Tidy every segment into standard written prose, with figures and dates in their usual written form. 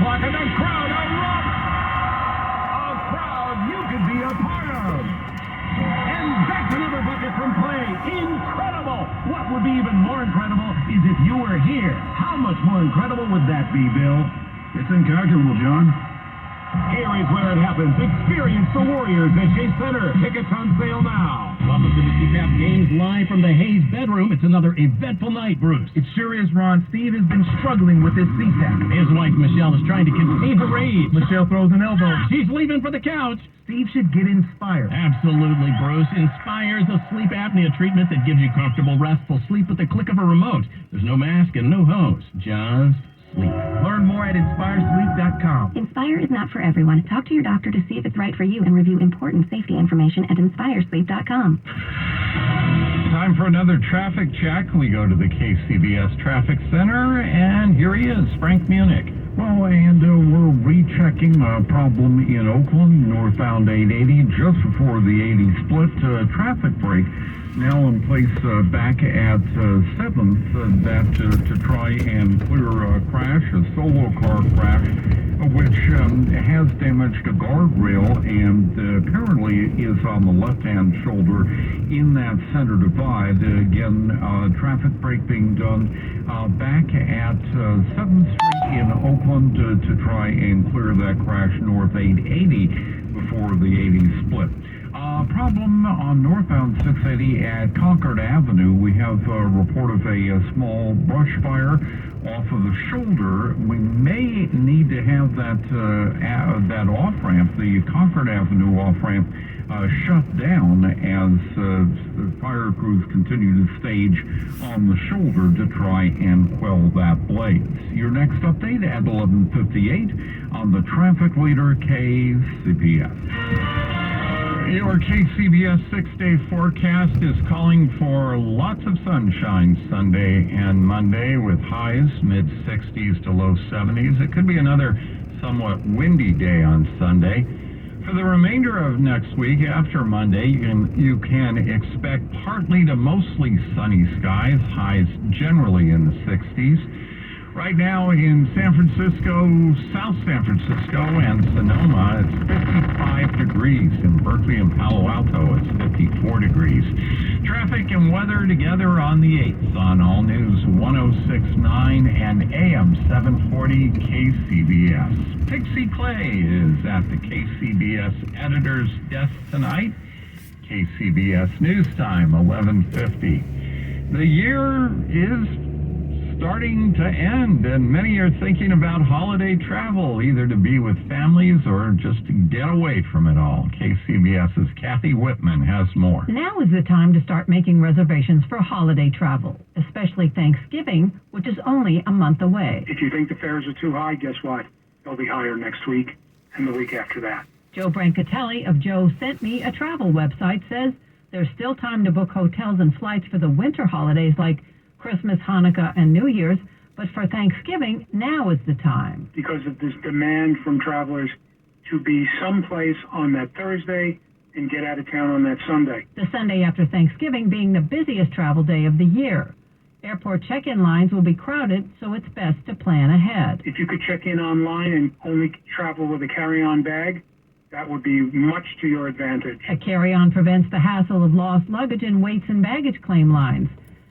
o'clock, and the crowd erupts. A crowd you could be a part of. And that's another bucket from play. Incredible! What would be even more incredible is if you were here. How much more incredible would that be, Bill? It's incalculable, John. Here is where it happens. Experience the Warriors at Chase Center. Tickets on sale now. Welcome to the CPAP Games live from the Hayes bedroom. It's another eventful night, Bruce. It sure is, Ron. Steve has been struggling with his CPAP. His wife, Michelle, is trying to contain her rage. Michelle throws an elbow. She's leaving for the couch. Steve should get Inspire. Absolutely, Bruce. Inspire is a sleep apnea treatment that gives you comfortable, restful sleep with the click of a remote. There's no mask and no hose. Just sleep. Learn more at InspireSleep.com. Inspire is not for everyone. Talk to your doctor to see if it's right for you and review important safety information at InspireSleep.com. Time for another traffic check. We go to the KCBS Traffic Center, and here he is, Frank Munich. Well, and we're rechecking a problem in Oakland, northbound 880, just before the 80 split. Traffic break now in place back at 7th, that to try and clear a crash, a solo car crash, which has damaged a guardrail and apparently is on the left-hand shoulder in that center divide. Again, traffic break being done back at 7th Street in Oakland to try and clear that crash north 880 before the 80 split. Problem on northbound 680 at Concord Avenue. We have a report of a small brush fire off of the shoulder. We may need to have that off-ramp, the Concord Avenue off-ramp, shut down as fire crews continue to stage on the shoulder to try and quell that blaze. Your next update at 11:58 on the traffic leader KCBS. Your KCBS 6-day forecast is calling for lots of sunshine Sunday and Monday with highs mid-60s to low 70s. It could be another somewhat windy day on Sunday. For the remainder of next week, after Monday, you can expect partly to mostly sunny skies, highs generally in the 60s. Right now in San Francisco, South San Francisco and Sonoma, it's 55 degrees. In Berkeley and Palo Alto, it's 54 degrees. Traffic and weather together on the 8th on All News 106.9 and AM 740 KCBS. Pixie Clay is at the KCBS editor's desk tonight. KCBS News Time, 11:50. The year is starting to end, and many are thinking about holiday travel, either to be with families or just to get away from it all. KCBS's Kathy Whitman has more. Now is the time to start making reservations for holiday travel, especially Thanksgiving, which is only a month away. If you think the fares are too high, guess what? They'll be higher next week and the week after that. Joe Brancatelli of Joe Sent Me a Travel website says there's still time to book hotels and flights for the winter holidays like Christmas, Hanukkah, and New Year's, but for Thanksgiving, now is the time. Because of this demand from travelers to be someplace on that Thursday and get out of town on that Sunday. The Sunday after Thanksgiving being the busiest travel day of the year. Airport check-in lines will be crowded, so it's best to plan ahead. If you could check in online and only travel with a carry-on bag, that would be much to your advantage. A carry-on prevents the hassle of lost luggage and weights and baggage claim lines.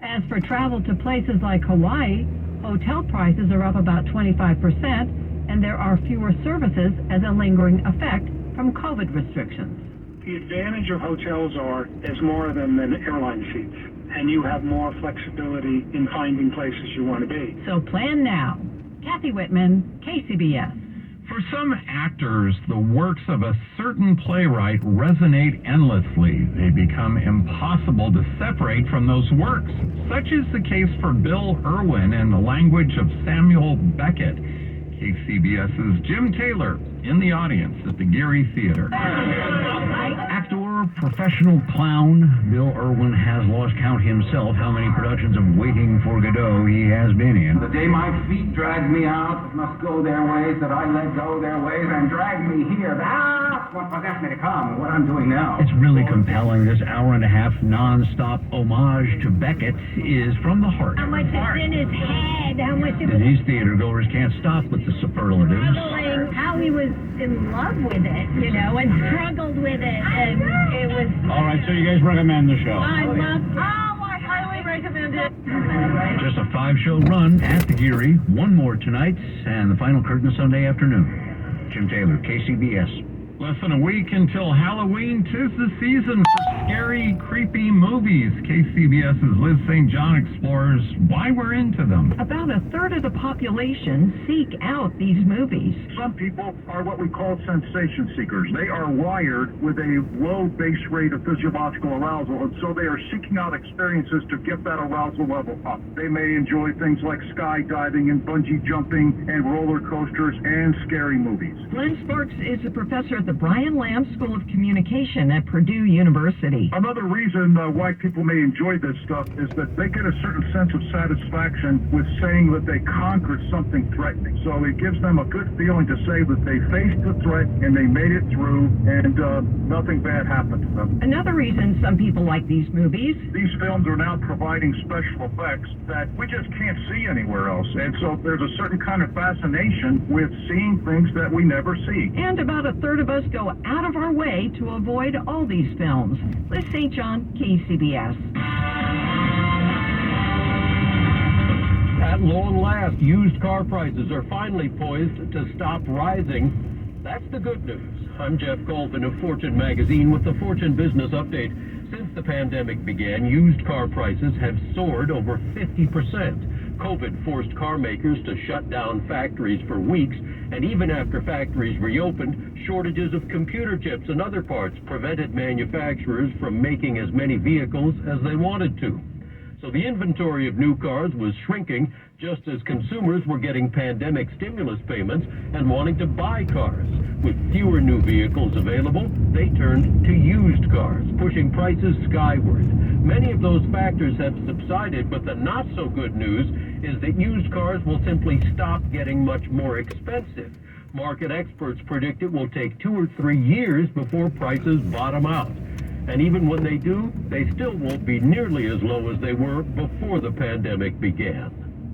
As for travel to places like Hawaii, hotel prices are up about 25%, and there are fewer services as a lingering effect from COVID restrictions. The advantage of hotels are there's more of them than airline seats, and you have more flexibility in finding places you want to be. So plan now. Kathy Whitman, KCBS. For some actors, the works of a certain playwright resonate endlessly. They become impossible to separate from those works. Such is the case for Bill Irwin and the language of Samuel Beckett. KCBS's Jim Taylor in the audience at the Geary Theater. Actor Our professional clown, Bill Irwin, has lost count himself how many productions of Waiting for Godot he has been in. The day my feet dragged me out, must go their ways, that I let go their ways, and drag me here. That's what possessed me to come, what I'm doing now. It's really compelling. This hour-and-a-half non-stop homage to Beckett is from the heart. How much is in his head? How much of These theatergoers can't stop with the superlatives. struggling? How he was in love with it, you know, and struggled with it, and it was. All right, so you guys recommend the show? I love. Oh, I highly recommend it. Just a 5-show run at the Geary. One more tonight, and the final curtain Sunday afternoon. Jim Taylor, KCBS. Less than a week until Halloween. 'Tis the season for scary, creepy movies. KCBS's Liz St. John explores why we're into them. About a third of the population seek out these movies. Some people are what we call sensation seekers. They are wired with a low base rate of physiological arousal, and so they are seeking out experiences to get that arousal level up. They may enjoy things like skydiving and bungee jumping and roller coasters and scary movies. Glenn Sparks is a professor at the Brian Lamb School of Communication at Purdue University. Another reason why people may enjoy this stuff is that they get a certain sense of satisfaction with saying that they conquered something threatening. So it gives them a good feeling to say that they faced the threat and they made it through and nothing bad happened to them. Another reason some people like these movies. These films are now providing special effects that we just can't see anywhere else. And so there's a certain kind of fascination with seeing things that we never see. And about a third of us go out of our way to avoid all these films. Liz St. John, KCBS. At long last, used car prices are finally poised to stop rising. That's the good news. I'm Jeff Golden of Fortune Magazine with the Fortune Business Update. Since the pandemic began, used car prices have soared over 50%. COVID forced car makers to shut down factories for weeks, and even after factories reopened, shortages of computer chips and other parts prevented manufacturers from making as many vehicles as they wanted to. So the inventory of new cars was shrinking just as consumers were getting pandemic stimulus payments and wanting to buy cars. With fewer new vehicles available, they turned to used cars, pushing prices skyward. Many of those factors have subsided, but the not so good news is that used cars will simply stop getting much more expensive. Market experts predict it will take 2 or 3 years before prices bottom out. And even when they do, they still won't be nearly as low as they were before the pandemic began.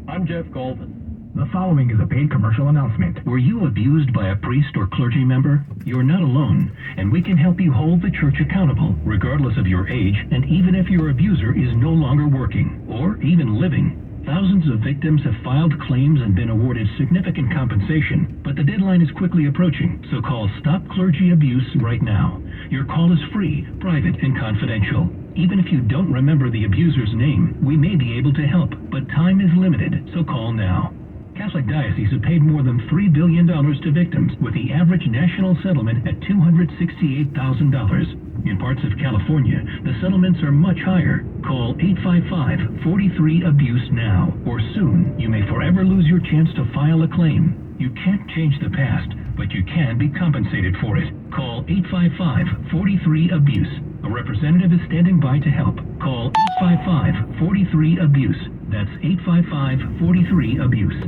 I'm Jeff Golden. The following is a paid commercial announcement. Were you abused by a priest or clergy member? You're not alone, and we can help you hold the church accountable, regardless of your age, and even if your abuser is no longer working, or even living. Thousands of victims have filed claims and been awarded significant compensation, but the deadline is quickly approaching, so call Stop Clergy Abuse right now. Your call is free, private, and confidential. Even if you don't remember the abuser's name, we may be able to help, but time is limited, so call now. Catholic dioceses have paid more than $3 billion to victims, with the average national settlement at $268,000. In parts of California, the settlements are much higher. Call 855-43-ABUSE now, or soon you may forever lose your chance to file a claim. You can't change the past, but you can be compensated for it. Call 855-43-ABUSE. A representative is standing by to help. Call 855-43-ABUSE. That's 855-43-ABUSE.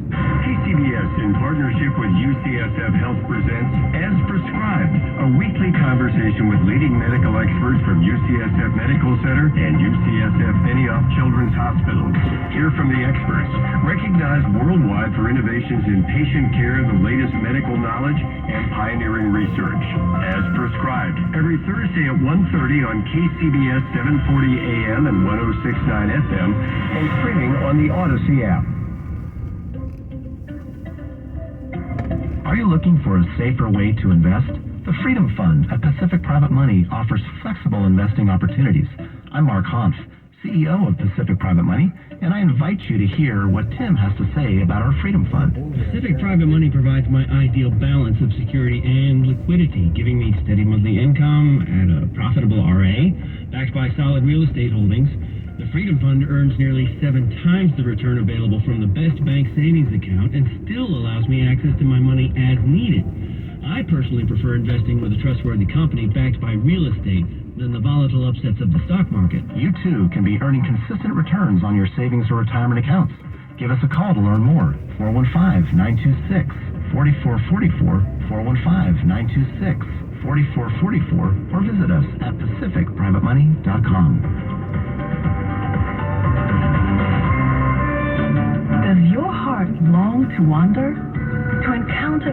KCBS, in partnership with UCSF Health, presents As Prescribed, a weekly conversation with leading medical experts from UCSF Medical Center and UCSF Benioff Children's Hospital. Hear from the experts, recognized worldwide for innovations in patient care, the latest medical knowledge, and pioneering research. As Prescribed, every Thursday at 1:30 on KCBS 740 AM and 106.9 FM, and streaming on the Odyssey app. Are you looking for a safer way to invest? The Freedom Fund at Pacific Private Money offers flexible investing opportunities. I'm Mark Hanf, CEO of Pacific Private Money, and I invite you to hear what Tim has to say about our Freedom Fund. Pacific Private Money provides my ideal balance of security and liquidity, giving me steady monthly income at a profitable RA, backed by solid real estate holdings. The Freedom Fund earns nearly 7 times the return available from the best bank savings account and still allows me access to my money as needed. I personally prefer investing with a trustworthy company backed by real estate than the volatile upsets of the stock market. You too can be earning consistent returns on your savings or retirement accounts. Give us a call to learn more. 415-926-4444, 415-926-4444, or visit us at pacificprivatemoney.com. Does your heart long to wander? To encounter